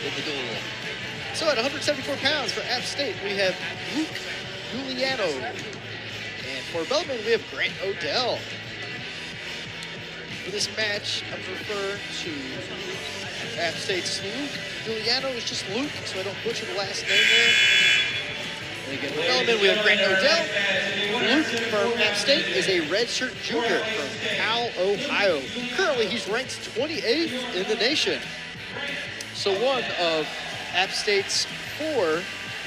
in the duel. So at 174 pounds for App State, we have Luke Uliano. And for Bellarmine, we have Grant Odell. For this match, I'm going to refer to App State's Luke Uliano. It's just Luke, so I don't butcher the last name there. And again, for Bellarmine, we have Grant Odell. Luke from App State is a redshirt junior from Cal, Ohio. Currently, he's ranked 28th in the nation. So one of App State's 4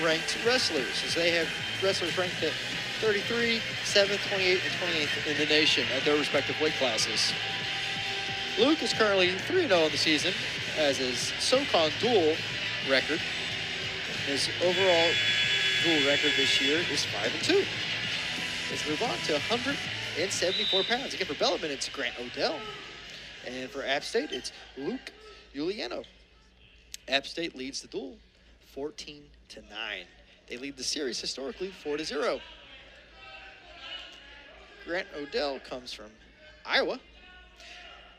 ranked wrestlers, as they have wrestlers ranked at 33, 7th, 28th, and 28th in the nation at their respective weight classes. Luke is currently 3-0 in the season, as his SoCon duel record. His overall duel record this year is 5-2. Let's move on to 174 pounds. Again, for Bellarmine, it's Grant Odell. And for App State, it's Luke Uliano. App State leads the duel 14-9. They lead the series historically 4-0. Grant Odell comes from Iowa.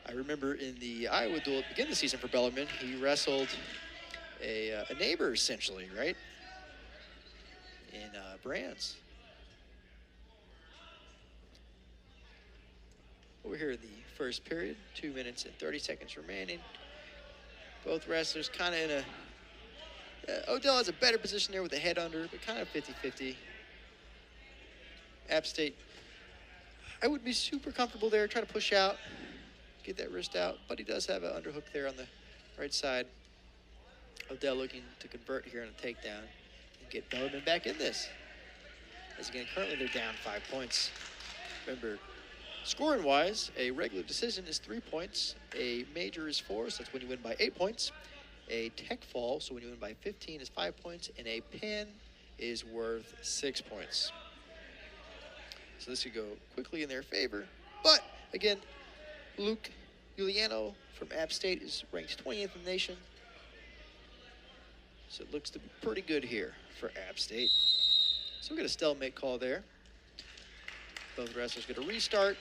I remember in the Iowa duel at the beginning of the season for Bellarmine, he wrestled a neighbor, essentially, right? In Brands. Over here in the first period, 2 minutes and 30 seconds remaining. Both wrestlers kind of in a... Odell has a better position there with the head under, but kind of 50-50. App State, I wouldn't be super comfortable there. Try to push out, get that wrist out, but he does have an underhook there on the right side. Odell looking to convert here on a takedown and get Bellarmine back in this. As again, currently they're down 5 points. Remember, scoring-wise, a regular decision is 3 points. A major is 4, so that's when you win by 8 points. A tech fall, so when you win by 15, is 5 points. And a pin is worth 6 points. So this could go quickly in their favor. But, again, Luke Uliano from App State is ranked 20th in the nation. So it looks to be pretty good here for App State. So we got a stalemate call there. Both wrestlers get a restart.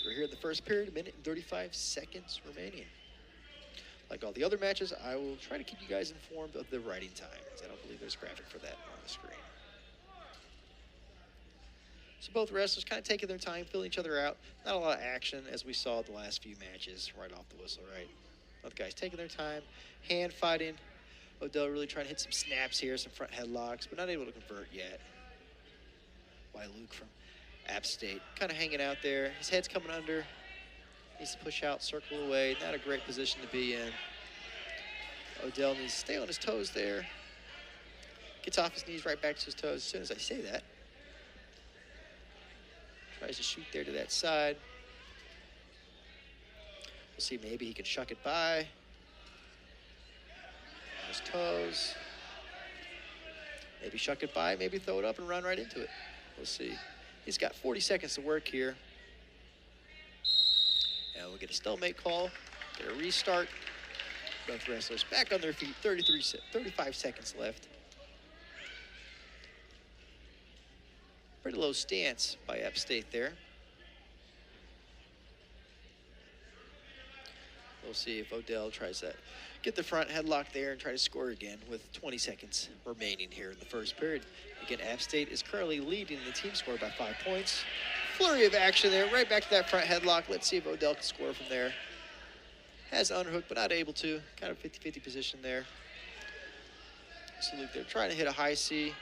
We're here in the first period, 1 minute and 35 seconds remaining. Like all the other matches, I will try to keep you guys informed of the writing time, as I don't believe there's a graphic for that on the screen. So both wrestlers kind of taking their time, filling each other out. Not a lot of action, as we saw the last few matches right off the whistle, right? Both guys taking their time, hand fighting. Odell really trying to hit some snaps here, some front headlocks, but not able to convert yet. While Luke from App State kind of hanging out there. His head's coming under. Needs to push out, circle away. Not a great position to be in. Odell needs to stay on his toes there. Gets off his knees right back to his toes as soon as I say that. Tries to shoot there to that side. We'll see, maybe he can shuck it by. On his toes. Maybe shuck it by, maybe throw it up and run right into it. We'll see. He's got 40 seconds to work here. And we'll get a stalemate call, get a restart. Both wrestlers back on their feet, 35 seconds left. Pretty low stance by App State there. We'll see if Odell tries to get the front headlock there and try to score again with 20 seconds remaining here in the first period. Again, App State is currently leading the team score by 5 points. Flurry of action there, right back to that front headlock. Let's see if Odell can score from there. Has an underhook, but not able to. Kind of 50-50 position there. So Luke, they're trying to hit a high C.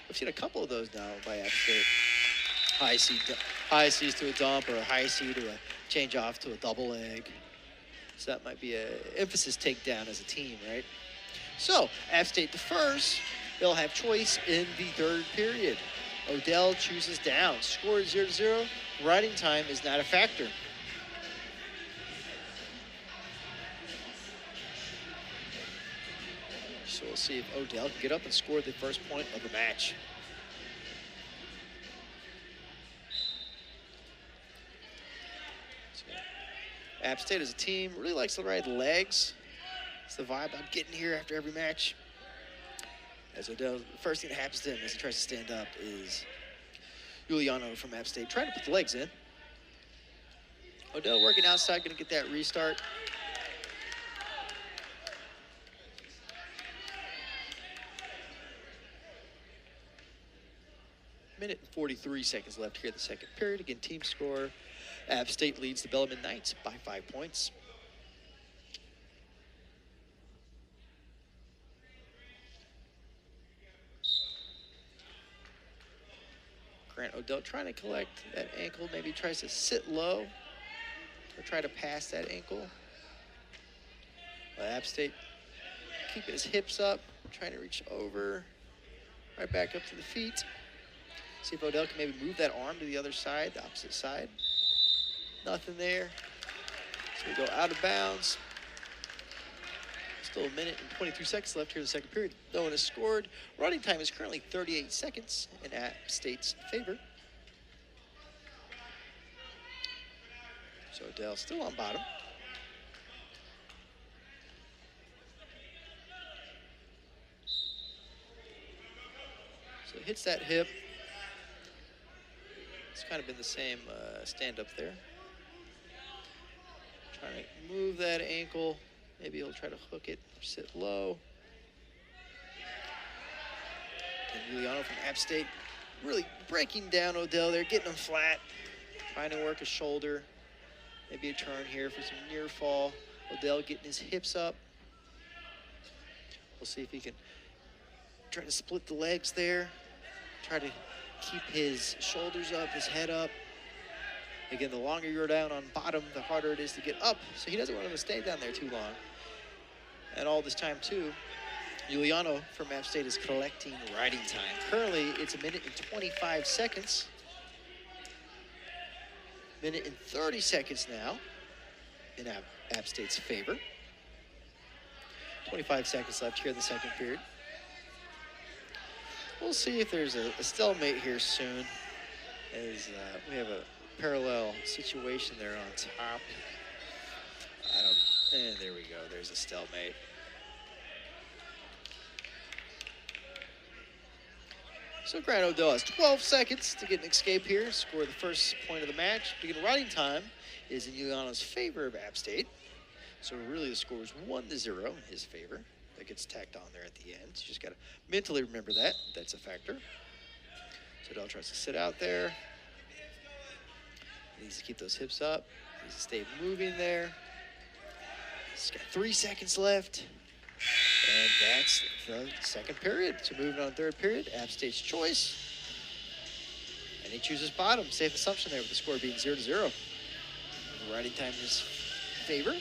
We've seen a couple of those now by App State. High C's to a dump, or a high C to a change off to a double leg. So that might be an emphasis takedown as a team, right? So, App State defers. They'll have choice in the third period. Odell chooses down. Score is 0-0. Riding time is not a factor. So we'll see if Odell can get up and score the first point of the match. App State as a team really likes to ride legs. It's the vibe I'm getting here after every match. As Odell, the first thing that happens to him as he tries to stand up is Uliano from App State trying to put the legs in. Odell working outside, going to get that restart. Minute and 43 seconds left here in the second period. Again, team score, App State leads the Bellarmine Knights by 5 points. Grant Odell trying to collect that ankle, maybe tries to sit low or try to pass that ankle. But App State keeping his hips up, trying to reach over, right back up to the feet. See if Odell can maybe move that arm to the other side, the opposite side. Nothing there. So we go out of bounds. Still a minute and 22 seconds left here in the second period. No one has scored. Running time is currently 38 seconds in App State's favor. So Odell still on bottom. So hits that hip. It's kind of been the same stand-up there. Trying to move that ankle. Maybe he'll try to hook it, sit low. And Uliano from App State really breaking down Odell there, getting him flat, trying to work a shoulder. Maybe a turn here for some near fall. Odell getting his hips up. We'll see if he can try to split the legs there. Try to keep his shoulders up, his head up. Again, the longer you're down on bottom, the harder it is to get up. So he doesn't want him to stay down there too long. And all this time, too, Uliano from App State is collecting riding time. Currently, it's a minute and 25 seconds. Minute and 30 seconds now in App State's favor. 25 seconds left here in the second period. We'll see if there's a stalemate here soon, as we have a parallel situation there on top. And there we go, there's a stalemate. So Grant Odell has 12 seconds to get an escape here, score the first point of the match. Beginning riding time is in Uliano's favor of App State. So really the score is 1-0 in his favor. That gets tacked on there at the end. So you just gotta mentally remember that. That's a factor. So Odell tries to sit out there. He needs to keep those hips up. He needs to stay moving there. He's got 3 seconds left. And that's the second period. So moving on to third period, App State's choice. And he chooses bottom. Safe assumption there with the score being 0-0. The riding time in his favor.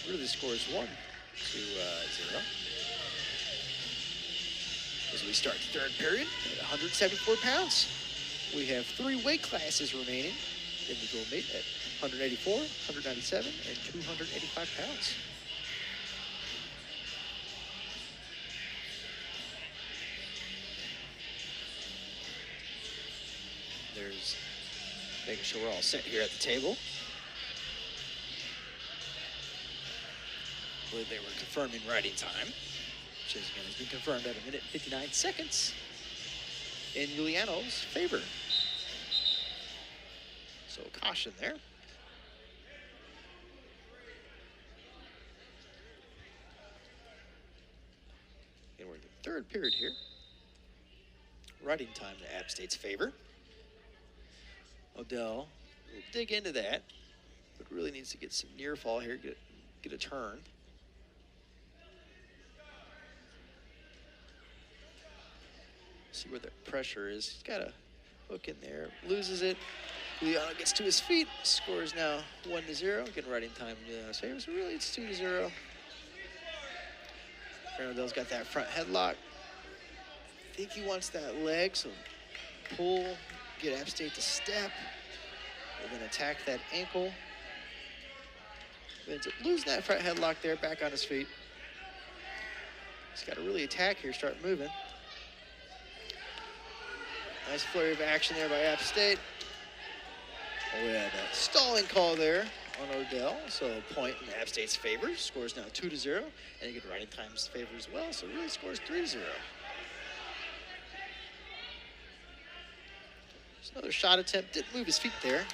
Really the score is 1-0. As we start the third period at 174 pounds. We have 3 weight classes remaining in the dual meet at 184, 197, and 285 pounds. There's making sure we're all set here at the table. I believe they were confirming riding time, which is going to be confirmed at 1 minute and 59 seconds in Uliano's favor. So caution there. And we're in the third period here. Riding time to App State's favor. Odell will dig into that, but really needs to get some near fall here, get a turn. See where the pressure is. He's got a hook in there, loses it. Uliano gets to his feet, scores now 1-0. Getting riding time in Uliano's favor, so really it's 2-0. Odell's got that front headlock. I think he wants that leg, so pull, get App State to step, and then attack that ankle. Ends up losing that front headlock there, back on his feet. He's got to really attack here, start moving. Nice flurry of action there by App State. Oh, we had a stalling call there on Odell, so a point in App State's favor. Scores now 2-0, and he get riding time's favor as well, so really scores 3-0. Another shot attempt, didn't move his feet there.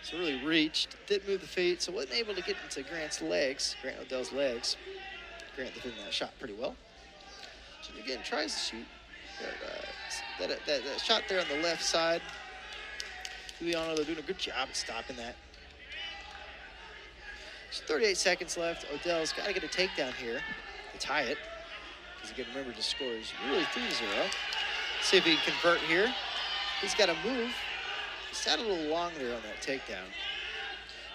So really reached, didn't move the feet, so wasn't able to get into Grant Odell's legs. Grant defended that shot pretty well. So again, tries to shoot, That shot there on the left side. Uliano, they're doing a good job at stopping that. There's 38 seconds left. Odell's got to get a takedown here to tie it. Because again, remember, the score is really 3-0. See if he can convert here. He's got to move. He sat a little long there on that takedown.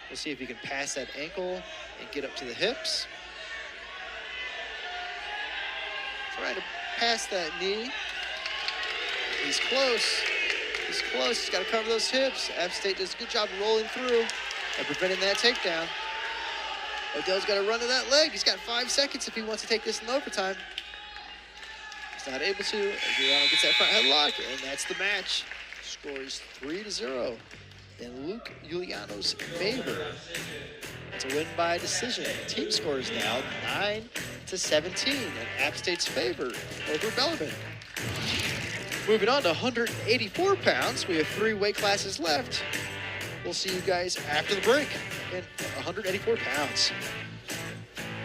We'll see if he can pass that ankle and get up to the hips. Trying to pass that knee. He's close. He's close. He's got to cover those hips. App State does a good job rolling through and preventing that takedown. Odell's got to run to that leg. He's got 5 seconds if he wants to take this in overtime. He's not able to. Uliano gets that front headlock, and that's the match. Score is 3-0 in Luke Uliano's favor. It's a win by decision. Team score is now 9-17 in App State's favor over Bellarmine. Moving on to 184 pounds. We have 3 weight classes left. We'll see you guys after the break in 184 pounds.